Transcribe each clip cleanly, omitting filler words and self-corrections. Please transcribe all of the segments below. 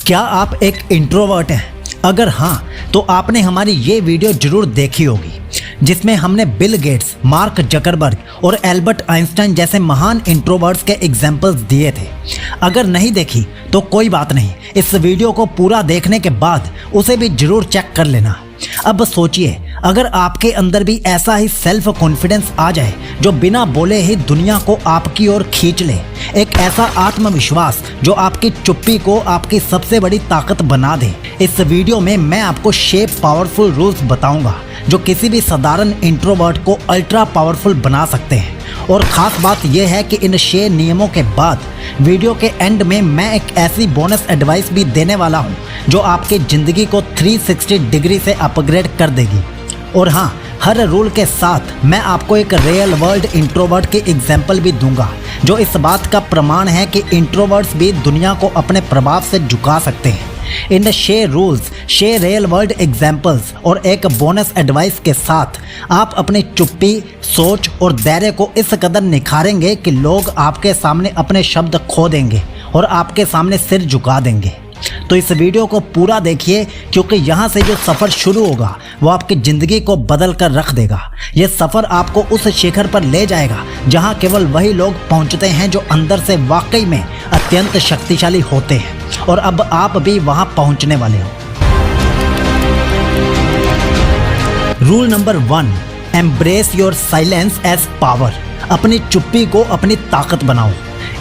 क्या आप एक इंट्रोवर्ट हैं? अगर हाँ तो आपने हमारी ये वीडियो जरूर देखी होगी जिसमें हमने बिल गेट्स, मार्क जकरबर्ग और एल्बर्ट आइंस्टाइन जैसे महान इंट्रोवर्ट्स के एग्जाम्पल्स दिए थे। अगर नहीं देखी तो कोई बात नहीं, इस वीडियो को पूरा देखने के बाद उसे भी जरूर चेक कर लेना। अब सोचिए, अगर आपके अंदर भी ऐसा ही सेल्फ कॉन्फिडेंस आ जाए जो बिना बोले ही दुनिया को आपकी ओर खींच ले, एक ऐसा आत्मविश्वास जो आपकी चुप्पी को आपकी सबसे बड़ी ताकत बना दे। इस वीडियो में मैं आपको 6 पावरफुल रूल्स बताऊंगा जो किसी भी साधारण इंट्रोवर्ट को अल्ट्रा पावरफुल बना सकते हैं। और ख़ास बात यह है कि इन 6 नियमों के बाद वीडियो के एंड में मैं एक ऐसी बोनस एडवाइस भी देने वाला हूं जो आपकी ज़िंदगी को 360 डिग्री से अपग्रेड कर देगी। और हाँ, हर रूल के साथ मैं आपको एक रियल वर्ल्ड इंट्रोवर्ट की एग्जाम्पल भी दूंगा जो इस बात का प्रमाण है कि इंट्रोवर्ट्स भी दुनिया को अपने प्रभाव से झुका सकते हैं। इन 6 रूल्स, 6 रियल वर्ल्ड एग्जाम्पल्स और एक बोनस एडवाइस के साथ आप अपनी चुप्पी, सोच और धैर्य को इस कदर निखारेंगे कि लोग आपके सामने अपने शब्द खो देंगे और आपके सामने सिर झुका देंगे। तो इस वीडियो को पूरा देखिए, क्योंकि यहाँ से जो सफ़र शुरू होगा वो आपकी ज़िंदगी को बदल कर रख देगा। ये सफ़र आपको उस शिखर पर ले जाएगा जहाँ केवल वही लोग पहुँचते हैं जो अंदर से वाकई में अत्यंत शक्तिशाली होते हैं। और अब आप भी वहाँ पहुँचने वाले हो। Rule number 1, embrace your silence as power. अपनी चुप्पी को अपनी ताकत बनाओ।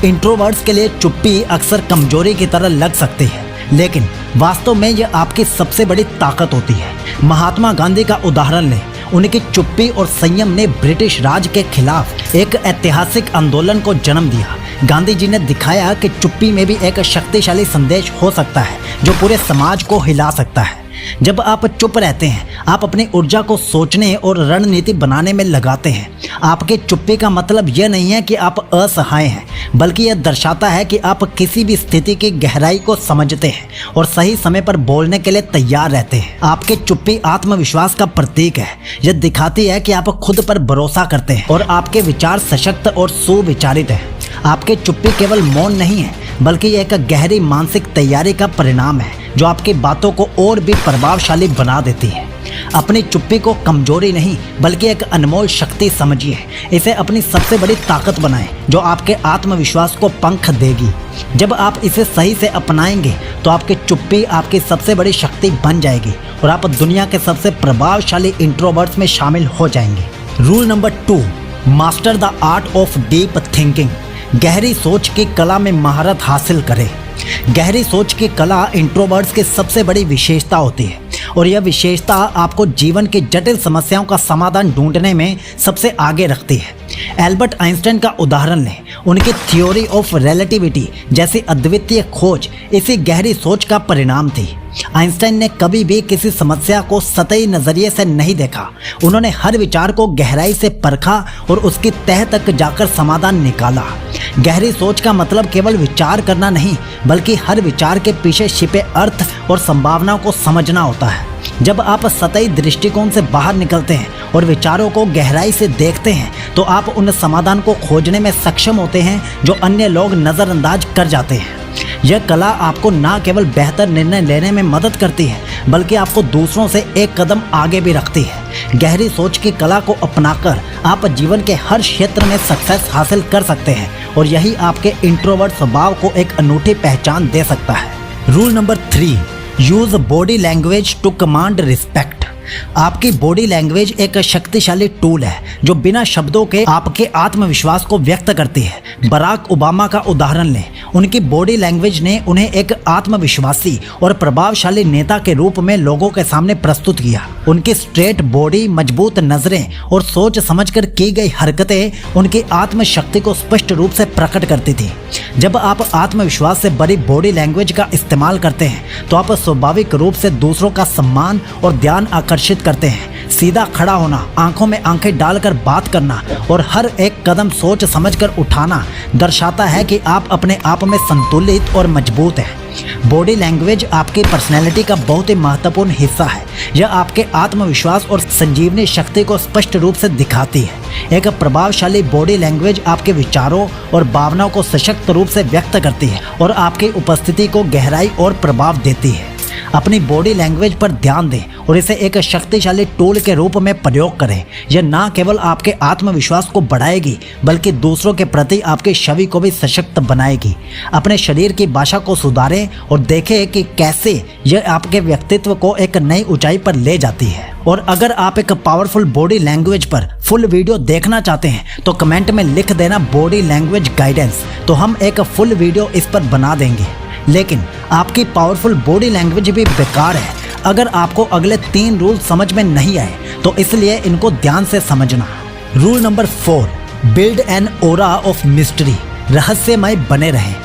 इंट्रोवर्ट्स के लिए चुप्पी अक्सर कमजोरी की तरह लग सकती है, लेकिन वास्तव में यह आपकी सबसे बड़ी ताकत होती है। महात्मा गांधी का उदाहरण लें। उनकी चुप्पी और संयम ने ब्रिटिश राज के खिलाफ एक ऐतिहासिक आंदोलन को जन्म दिया। गांधी जी ने दिखाया कि चुप्पी में भी एक शक्तिशाली संदेश हो सकता है जो पूरे समाज को हिला सकता है। जब आप चुप रहते हैं, आप अपनी ऊर्जा को सोचने और रणनीति बनाने में लगाते हैं। आपके चुप्पी का मतलब यह नहीं है कि आप असहाय हैं, बल्कि यह दर्शाता है कि आप किसी भी स्थिति की गहराई को समझते हैं और सही समय पर बोलने के लिए तैयार रहते हैं। आपकी चुप्पी आत्मविश्वास का प्रतीक है। यह दिखाती है कि आप खुद पर भरोसा करते हैं और आपके विचार सशक्त और सुविचारित हैं। आपकी चुप्पी केवल मौन नहीं है, बल्कि यह एक गहरी मानसिक तैयारी का परिणाम है जो आपकी बातों को और भी प्रभावशाली बना देती है। अपनी चुप्पी को कमजोरी नहीं, बल्कि एक अनमोल शक्ति समझिए। इसे अपनी सबसे बड़ी ताकत बनाएं जो आपके आत्मविश्वास को पंख देगी। जब आप इसे सही से अपनाएंगे तो आपकी चुप्पी आपकी सबसे बड़ी शक्ति बन जाएगी और आप दुनिया के सबसे प्रभावशाली इंट्रोवर्ट्स में शामिल हो जाएंगे। Rule number 2, master the art of deep thinking. गहरी सोच की कला में महारत हासिल करें। गहरी सोच की कला इंट्रोवर्ट्स की सबसे बड़ी विशेषता होती है और यह विशेषता आपको जीवन की जटिल समस्याओं का समाधान ढूंढने में सबसे आगे रखती है। एल्बर्ट आइंस्टाइन का उदाहरण लें। उनकी थ्योरी ऑफ रिलेटिविटी जैसी अद्वितीय खोज इसी गहरी सोच का परिणाम थी। आइंस्टाइन ने कभी भी किसी समस्या को सतही नजरिए से नहीं देखा। उन्होंने हर विचार को गहराई से परखा और उसकी तह तक जाकर समाधान निकाला। गहरी सोच का मतलब केवल विचार करना नहीं, बल्कि हर विचार के पीछे छिपे अर्थ और संभावनाओं को समझना होता है। जब आप सतही दृष्टिकोण से बाहर निकलते हैं और विचारों को गहराई से देखते हैं तो आप उन समाधान को खोजने में सक्षम होते हैं जो अन्य लोग नज़रअंदाज कर जाते हैं। यह कला आपको न केवल बेहतर निर्णय लेने में मदद करती है, बल्कि आपको दूसरों से एक कदम आगे भी रखती है। गहरी सोच की कला को अपनाकर आप जीवन के हर क्षेत्र में सक्सेस हासिल कर सकते हैं और यही आपके इंट्रोवर्ट स्वभाव को एक अनूठी पहचान दे सकता है। Rule number 3, use body language to command respect. आपकी बॉडी लैंग्वेज एक शक्तिशाली टूल है जो बिना शब्दों के आपके आत्मविश्वास को व्यक्त करती है। बराक ओबामा का उदाहरण लें। उनकी बॉडी लैंग्वेज ने उन्हें एक आत्मविश्वासी और प्रभावशाली नेता के रूप में लोगों के सामने प्रस्तुत किया। उनकी स्ट्रेट बॉडी, मजबूत नजरें और सोच समझकर की गई हरकतें उनकी आत्मशक्ति को स्पष्ट रूप से प्रकट करती थी। जब आप आत्मविश्वास से भरी बॉडी लैंग्वेज का इस्तेमाल करते हैं तो आप स्वाभाविक रूप से दूसरों का सम्मान और ध्यान आकर्षित करते हैं। सीधा खड़ा होना, आंखों में आंखें डालकर बात करना और हर एक कदम सोच समझकर उठाना दर्शाता है कि आप अपने आप आप में संतुलित और मजबूत है। बॉडी लैंग्वेज आपकी पर्सनैलिटी का बहुत ही महत्वपूर्ण हिस्सा है। यह आपके आत्मविश्वास और संजीवनी शक्ति को स्पष्ट रूप से दिखाती है। एक प्रभावशाली बॉडी लैंग्वेज आपके विचारों और भावनाओं को सशक्त रूप से व्यक्त करती है और आपकी उपस्थिति को गहराई और प्रभाव देती है। अपनी बॉडी लैंग्वेज पर ध्यान दें और इसे एक शक्तिशाली टूल के रूप में प्रयोग करें। यह न केवल आपके आत्मविश्वास को बढ़ाएगी बल्कि दूसरों के प्रति आपकी छवि को भी सशक्त बनाएगी। अपने शरीर की भाषा को सुधारें और देखें कि कैसे यह आपके व्यक्तित्व को एक नई ऊंचाई पर ले जाती है। और अगर आप एक पावरफुल बॉडी लैंग्वेज पर फुल वीडियो देखना चाहते हैं तो कमेंट में लिख देना बॉडी लैंग्वेज गाइडेंस, तो हम एक फुल वीडियो इस पर बना देंगे। लेकिन आपकी पावरफुल बॉडी लैंग्वेज भी बेकार है अगर आपको अगले 3 रूल समझ में नहीं आए, तो इसलिए इनको ध्यान से समझना। Rule number 4, build an aura of mystery. रहस्यमय बने रहें।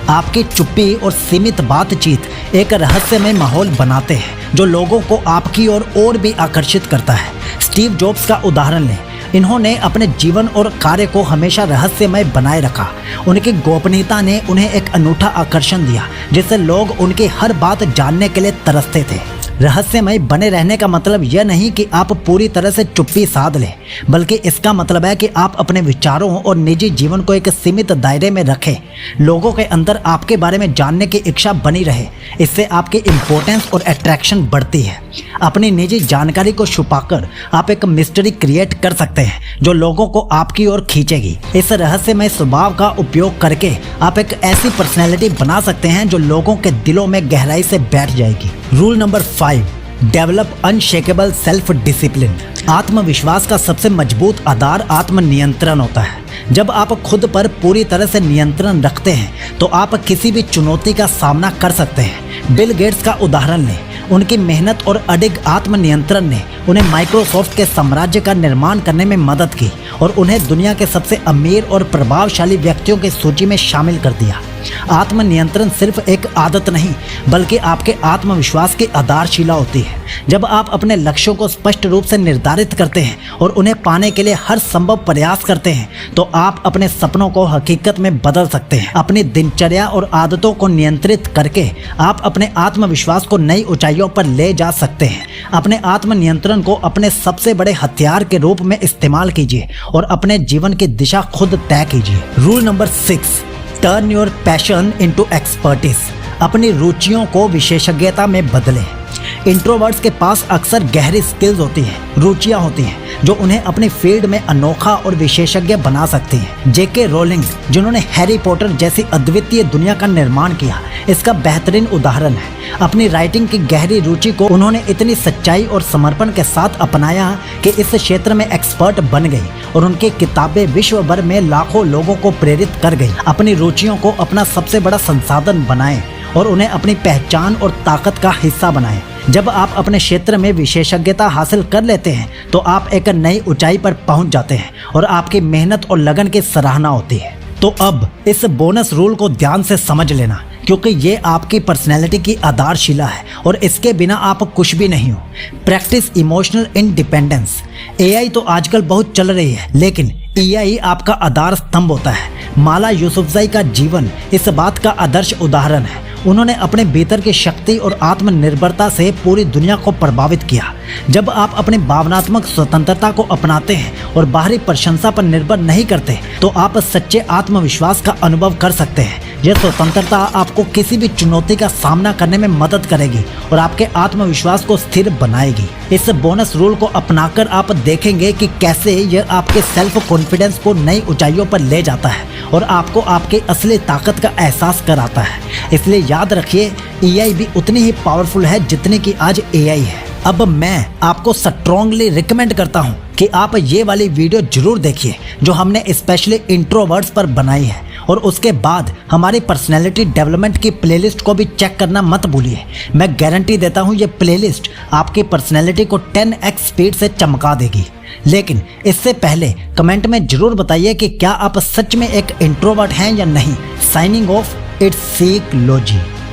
आपकी चुप्पी और सीमित बातचीत एक रहस्यमय माहौल बनाते हैं जो लोगों को आपकी ओर और भी आकर्षित करता है। स्टीव जॉब्स का उदाहरण लें। इन्होंने अपने जीवन और कार्य को हमेशा रहस्यमय बनाए रखा। उनकी गोपनीयता ने उन्हें एक अनूठा आकर्षण दिया जिससे लोग उनकी हर बात जानने के लिए तरसते थे। रहस्यमय बने रहने का मतलब यह नहीं कि आप पूरी तरह से चुप्पी साध लें, बल्कि इसका मतलब है कि आप अपने विचारों और निजी जीवन को एक सीमित दायरे में रखें। लोगों के अंदर आपके बारे में जानने की इच्छा बनी रहे। इससे आपकी इम्पोर्टेंस और अट्रैक्शन बढ़ती है। अपनी निजी जानकारी को छुपाकर आप एक मिस्ट्री क्रिएट कर सकते हैं जो लोगों को आपकी ओर खींचेगी। इस रहस्यमय स्वभाव का उपयोग करके आप एक ऐसी पर्सनैलिटी बना सकते हैं जो लोगों के दिलों में गहराई से बैठ जाएगी। Rule number 5, develop unshakeable self discipline. आत्मविश्वास का सबसे मजबूत आधार आत्मनियंत्रण होता है। जब आप खुद पर पूरी तरह से नियंत्रण रखते हैं तो आप किसी भी चुनौती का सामना कर सकते हैं। बिल गेट्स का उदाहरण लें। उनकी मेहनत और अडिग आत्मनियंत्रण ने उन्हें माइक्रोसॉफ्ट के साम्राज्य का निर्माण करने में मदद की और उन्हें दुनिया के सबसे अमीर और प्रभावशाली व्यक्तियों की सूची में शामिल कर दिया। आत्मनियंत्रण सिर्फ एक आदत नहीं बल्कि आपके आत्मविश्वास की आधारशिला होती है। जब आप अपने लक्ष्यों को स्पष्ट रूप से निर्धारित करते हैं और उन्हें पाने के लिए हर संभव प्रयास करते हैं तो आप अपने सपनों को हकीकत में बदल सकते हैं। अपनी दिनचर्या और आदतों को नियंत्रित करके आप अपने आत्मविश्वास को नई ऊंचाइयों पर ले जा सकते हैं। अपने आत्मनियंत्रण को अपने सबसे बड़े हथियार के रूप में इस्तेमाल कीजिए और अपने जीवन की दिशा खुद तय कीजिए। Rule number 6, turn your passion into expertise. अपनी रुचियों को विशेषज्ञता में बदलें। इंट्रोवर्ट्स के पास अक्सर गहरी स्किल्स होती हैं, रुचियां होती हैं जो उन्हें अपनी फील्ड में अनोखा और विशेषज्ञ बना सकती हैं। जेके रोलिंग, जिन्होंने हैरी पॉटर जैसी अद्वितीय दुनिया का निर्माण किया, इसका बेहतरीन उदाहरण है। अपनी राइटिंग की गहरी रुचि को उन्होंने इतनी सच्चाई और समर्पण के साथ अपनाया कि इस क्षेत्र में एक्सपर्ट बन गई और उनकी किताबें विश्व भर में लाखों लोगों को प्रेरित कर गई। अपनी रुचियों को अपना सबसे बड़ा संसाधन बनाएं और उन्हें अपनी पहचान और ताकत का हिस्सा बनाएं। जब आप अपने क्षेत्र में विशेषज्ञता हासिल कर लेते हैं तो आप एक नई ऊंचाई पर पहुंच जाते हैं और आपकी मेहनत और लगन की सराहना होती है। तो अब इस बोनस रूल को ध्यान से समझ लेना, क्योंकि ये आपकी पर्सनैलिटी की आधारशिला है और इसके बिना आप कुछ भी नहीं हो। Practice emotional independence. एआई तो आजकल बहुत चल रही है, लेकिन एआई आपका आधार स्तंभ होता है। माला यूसुफजई का जीवन इस बात का आदर्श उदाहरण है। उन्होंने अपने भीतर की शक्ति और आत्मनिर्भरता से पूरी दुनिया को प्रभावित किया। जब आप अपनी भावनात्मक स्वतंत्रता को अपनाते हैं और बाहरी प्रशंसा पर निर्भर नहीं करते तो आप सच्चे आत्मविश्वास का अनुभव कर सकते हैं। यह स्वतंत्रता आपको किसी भी चुनौती का सामना करने में मदद करेगी और आपके आत्मविश्वास को स्थिर बनाएगी। इस बोनस रूल को अपनाकर आप देखेंगे कि कैसे यह आपके सेल्फ कॉन्फिडेंस को नई ऊंचाइयों पर ले जाता है और आपको आपकी असली ताकत का एहसास कराता है। इसलिए याद रखिए, एआई भी उतनी ही पावरफुल है जितनी कि आज एआई है। अब मैं आपको स्ट्रांगली रिकमेंड करता हूं कि आप ये वाली वीडियो जरूर देखिए जो हमने स्पेशली इंट्रोवर्ट्स पर बनाई है, और उसके बाद हमारी पर्सनैलिटी डेवलपमेंट की प्लेलिस्ट को भी चेक करना मत भूलिए। मैं गारंटी देता हूँ ये प्लेलिस्ट आपकी पर्सनैलिटी को 10x स्पीड से चमका देगी। लेकिन इससे पहले कमेंट में जरूर बताइए कि क्या आप सच में एक इंट्रोवर्ट हैं या नहीं। Signing off, it's seek logy.